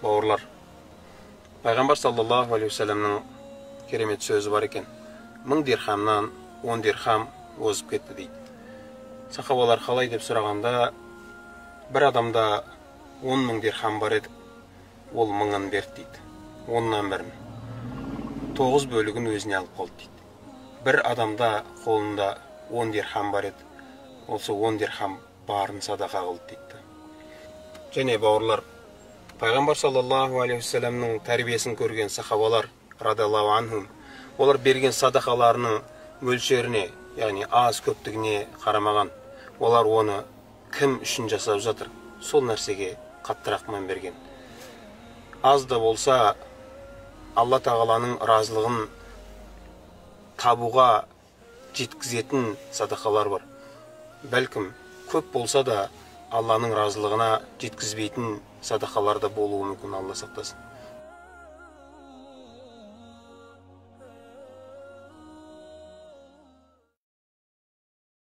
Бауырлар, Пайғамбар саллаллаху алейхи вассаламның керемет сөзі бар екен. 1000 дирхамнан 10 дирхам озып кетті дейді. Сахабалар қалай деп сұрағанда, бір адамда 10.000 дирхам бар еді, ол 1000-ын берді дейді. 10-нан бірін. 9 бөлігін өзіне алып қалды дейді. Бір адамда қолында 10 дирхам бар еді, осы 10 дирхам барын садақа қылды дейді. Және бауырлар, Пайғамбар саллаллаху алейхи вассаламның тәрбиесін көрген сахабалар радаллаху анхум, олар берген садақаларының мөлшеріне, яғни аз көптігіне қарамаған, олар оны кім үшін жасап жатыр, сол нәрсеге қаттырақ мән берген. Аз да болса Алла тағаланың разылығын табуға жеткізетін садақалар бар. Бәлкім көп болса да Алланың разылығына жеткізбейтін садақалар да болуы мүмкін, Алла сақтасын.